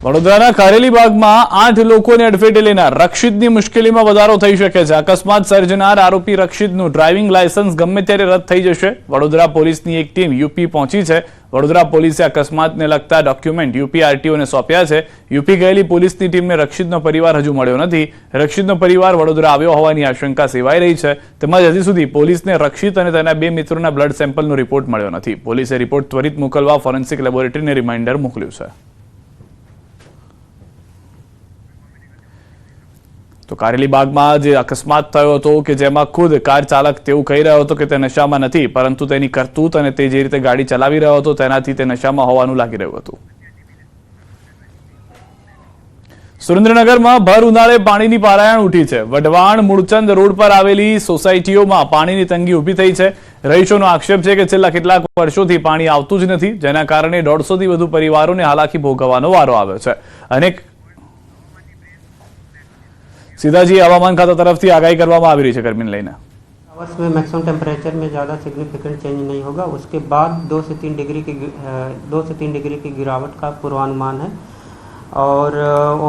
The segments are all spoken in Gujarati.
વડોદરાના કારેલીબાગમાં 8 લોકોને અડફેટે લેનાર રક્ષિતની મુશ્કેલીમાં વધારો થઈ શકે છે। અકસ્માત સર્જનાર આરોપી રક્ષિતનું ડ્રાઇવિંગ લાયસન્સ ગમે ત્યારે રદ થઈ જશે। વડોદરા પોલીસની એક ટીમ યુપી પહોંચી છે। વડોદરા પોલીસે અકસ્માતને લગતા ડોક્યુમેન્ટ યુપી આરટીઓને સોંપ્યા છે। યુપી ગયેલી પોલીસની ટીમને રક્ષિતનો પરિવાર હજુ મળ્યો નથી। રક્ષિતનો પરિવાર વડોદરા આવ્યો હોવાની આશંકા સેવાઈ રહી છે। તેમજ હજી સુધી પોલીસને રક્ષિત અને તેના 2 મિત્રોના બ્લડ સેમ્પલનો રિપોર્ટ મળ્યો નથી। પોલીસે રિપોર્ટ ત્વરિત મોકલવા ફોરેન્સિક લેબોરેટરીને રિમાઇન્ડર મોકલ્યું છે। તો કારેલીબાગમાં જે અકસ્માત થયો હતો કે જેમાં ખુદ કાર ચાલક તેવું કહી રહ્યો હતો કે તે નશામાં નથી, પરંતુ તેની કરતૂત અને તે જે રીતે ગાડી ચલાવી રહ્યો હતો તેનાથી તે નશામાં હોવાનું લાગી રહ્યું હતું। સુરેન્દ્રનગરમાં ભર ઉનાળે પાણીની પારાયણ ઉઠી છે। વઢવાણ મૂળચંદ રોડ પર આવેલી સોસાયટીઓમાં પાણીની તંગી ઊભી થઈ છે। રહીશોનો આક્ષેપ છે કે છેલ્લા કેટલાક વર્ષોથી પાણી આવતું જ નથી, જેના કારણે 150થી વધુ પરિવારોને હાલાકી ભોગવવાનો વારો આવ્યો છે। અનેક सीधाजी हवामान खाता तरफ से आगाही करवामा आवी रही है गर्मी ने लईने। आवर्स में मैक्सिमम टेम्परेचर में ज़्यादा सिग्निफिकेंट चेंज नहीं होगा, उसके बाद 2 से 3 डिग्री की गिरावट का पूर्वानुमान है। और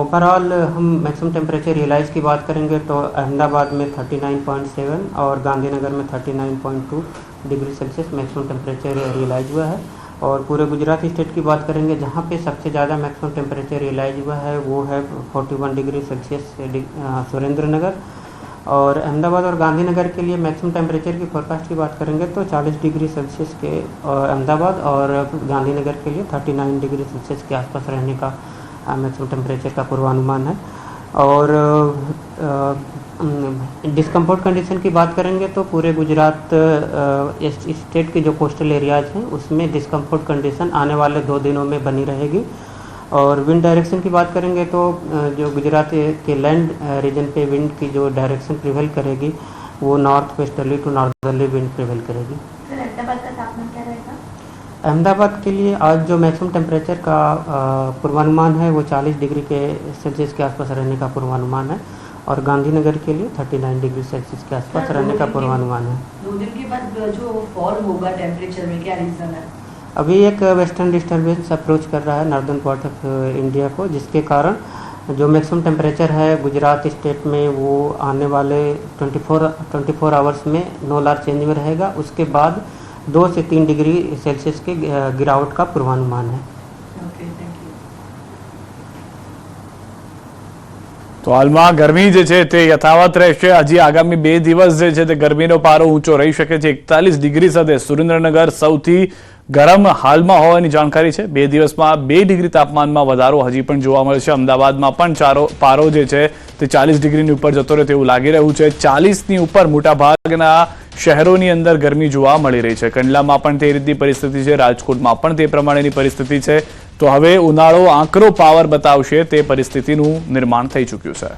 ओवरऑल हम मैक्सिमम टेम्परेचर रियलाइज की बात करेंगे तो अहमदाबाद में 39.7 और गांधीनगर में 39.2 degree Celsius maximum temperature realise हुआ है। और पूरे गुजरात स्टेट की बात करेंगे जहाँ पे सबसे ज़्यादा मैक्सिमम टेम्परेचर रियलाइज हुआ है वो है 41 डिग्री सेल्सियस सुरेंद्रनगर। और अहमदाबाद और गांधीनगर के लिए मैक्सिमम टेम्परेचर की फोरकास्ट की बात करेंगे तो 40 डिग्री सेल्सियस के अहमदाबाद और गांधीनगर के लिए 39 डिग्री सेल्सियस के आसपास रहने का मैक्सिमम टेम्परेचर का पूर्वानुमान है। और डिस्कम्फर्ट कंडीशन की बात करेंगे तो पूरे गुजरात स्टेट के जो कोस्टल एरियाज हैं उसमें डिस्कम्फर्ट कंडीशन आने वाले 2 दिनों में बनी रहेगी। और विंड डायरेक्शन की बात करेंगे तो जो गुजरात के लैंड रीजन पे विंड की जो डायरेक्शन प्रिवेल करेगी वो north westerly to northerly wind prevail करेगी। अहमदाबाद का तापमान क्या रहेगा? अहमदाबाद के लिए आज जो मैक्सिमम टेम्परेचर का पूर्वानुमान है वो 40 डिग्री के सेल्सियस के आसपास रहने का पूर्वानुमान है। और गांधीनगर के लिए 39 डिग्री सेल्सियस के आसपास रहने का पूर्वानुमान है। 2 दिन के बाद जो फॉल होगा टेम्परेचर में, क्या रीज़न है? अभी एक वेस्टर्न डिस्टर्बेंस अप्रोच कर रहा है नॉर्दर्न पार्ट ऑफ इंडिया को, जिसके कारण जो मैक्सिमम टेम्परेचर है गुजरात स्टेट में वो आने वाले 24 आवर्स में नो लार्ज चेंज में रहेगा। उसके बाद 2 से 3 डिग्री सेल्सियस के गिरावट का पूर्वानुमान है। तो हालમાં ગરમી જે છે તે યથાવત રહેશે। હજી આગામી 2 દિવસ જે છે તે ગરમીનો પારો ઊંચો રહી શકે છે। 41 ડિગ્રી સાથે સુરેન્દ્રનગર સૌથી ગરમ હાલમાં હોવાની जानकारी છે। 2 દિવસમાં 2 ડિગ્રી તાપમાનમાં વધારો હજી પણ જોવા મળશે। અમદાવાદમાં પણ પારો જે છે તે 40 ડિગ્રીની ઉપર જતો રહે તેવું લાગી રહ્યું છે। 40ની ઉપર મોટાભાગના શહેરોની અંદર ગરમી જોવા મળી રહી છે। કંડલામાં પણ તે રીતની પરિસ્થિતિ છે, રાજકોટમાં પણ તે પ્રમાણેની પરિસ્થિતિ છે। તો હવે ઉનાળો આકરો પાવર બતાવશે તે પરિસ્થિતિનું નિર્માણ થઈ ચૂક્યું છે।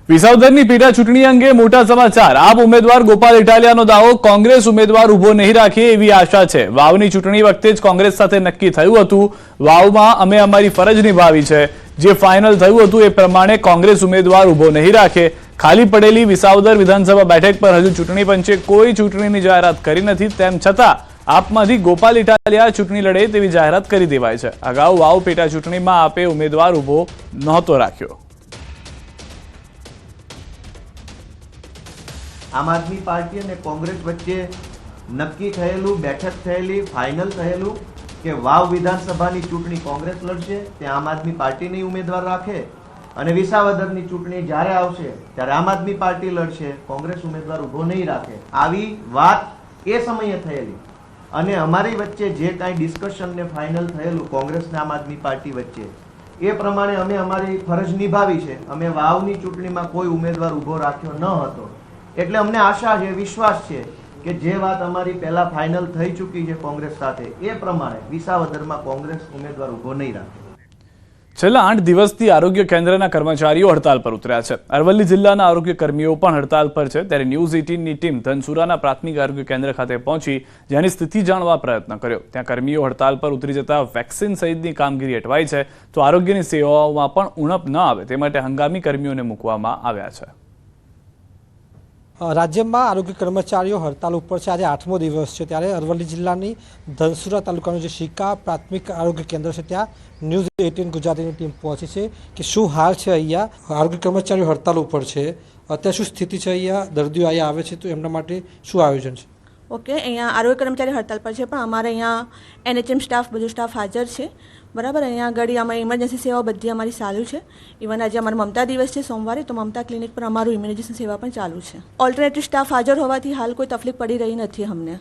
વિસાવદરની પેટા ચૂંટણી અંગે મોટા સમાચાર। આપ ઉમેદવાર ગોપાલ ઇટાલિયાનો દાવો, કોંગ્રેસ ઉમેદવાર ઉભો નહીં રાખે એવી આશા છે। વાવની ચૂંટણી વખતે જ કોંગ્રેસ સાથે નક્કી થયું હતું, વાવમાં અમે અમારી ફરજ નિભાવી છે। જે ફાઇનલ થયું હતું એ પ્રમાણે કોંગ્રેસ ઉમેદવાર ઉભો નહીં રાખે। ખાલી પડેલી વિસાવદર વિધાનસભા બેઠક પર હજુ ચૂંટણી પંચે કોઈ ચૂંટણીની જાહેરાત કરી નથી, તેમ છતાં આપમાંથી ગોપાલ ઇટાલિયા ચૂંટણી લડે તેવી જાહેરાત કરી દેવાય છે। અગાઉ વાવ પેટા ચૂંટણીમાં આપે ઉમેદવાર ઉભો નહોતો રાખ્યો। આમ આદમી પાર્ટી અને કોંગ્રેસ વચ્ચે નક્કી થયેલું, બેઠક થયેલી, ફાઇનલ થયેલું કે વાવ વિધાનસભાની ચૂંટણી કોંગ્રેસ લડશે, તે આમ આદમી પાર્ટીને ઉમેદવાર રાખે અને વિસાવદરની ચૂંટણી જ્યારે આવશે ત્યારે આમ આદમી પાર્ટી લડશે, કોંગ્રેસ ઉમેદવાર ઊભો નહીં રાખે। આવી વાત એ સમયે થયેલી અને અમારી વચ્ચે જે કાંઈ ડિસ્કશન ને ફાઇનલ થયેલું કોંગ્રેસ ને આમ આદમી પાર્ટી વચ્ચે એ પ્રમાણે અમે અમારી ફરજ નિભાવી છે। અમે વાવની ચૂંટણીમાં કોઈ ઉમેદવાર ઊભો રાખ્યો ન હતો। એટલે અમને આશા છે, વિશ્વાસ છે કે જે વાત અમારી પહેલા ફાઇનલ થઈ ચૂકી છે કોંગ્રેસ સાથે એ પ્રમાણે વિસાવદરમાં કોંગ્રેસ ઉમેદવાર ઊભો નહીં રાખે। છેલ્લા 8 દિવસથી આરોગ્ય કેન્દ્રના કર્મચારીઓ હડતાલ પર ઉતર્યા છે। અરવલ્લી જિલ્લાના આરોગ્ય કર્મીઓ પણ હડતાલ પર છે। ત્યારે ન્યૂઝ 18ની ટીમ ધનસુરાના પ્રાથમિક આરોગ્ય કેન્દ્ર ખાતે પહોંચી જેની સ્થિતિ જાણવા પ્રયત્ન કર્યો। ત્યાં કર્મીઓ હડતાલ પર ઉતરી જતા વેક્સિન સહિતની કામગીરી અટવાઈ છે, તો આરોગ્યની સેવાઓમાં પણ ઉણપ ન આવે તે માટે હંગામી કર્મીઓને મૂકવામાં આવ્યા છે। રાજ્યમાં આરોગ્ય કર્મચારીઓ હડતાલ ઉપર છે. આજે 8મો દિવસ છે. ત્યારે અરવલ્લી જિલ્લાની ધનસુરા તાલુકાનું જે શિકા પ્રાથમિક આરોગ્ય કેન્દ્ર છે ત્યાં ન્યૂઝ 18 ગુજરાતીની ટીમ પહોંચી છે કે શું હાલ છે. અહીંયા આરોગ્ય કર્મચારીઓ હડતાલ ઉપર છે. અત્યારે શું સ્થિતિ છે? અહીંયા દર્દીઓ અહીંયા આવે છે તો એમના માટે શું આયોજન છે? ઓકે, અહીંયા આરોગ્ય કર્મચારી હડતાલ પર છે, પણ અમારે અહીંયા NHM સ્ટાફ બધું સ્ટાફ હાજર છે. બરાબર, અહીંયા આગળ અમારી ઇમરજન્સી સેવાઓ બધી અમારી ચાલુ છે. ઇવન આજે અમારો મમતા દિવસ છે સોમવારે, તો મમતા ક્લિનિક પર અમારું ઇમરજન્સી સેવા પણ ચાલુ છે. ઓલ્ટરનેટિવ સ્ટાફ હાજર હોવાથી હાલ કોઈ તકલીફ પડી રહી નથી અમને.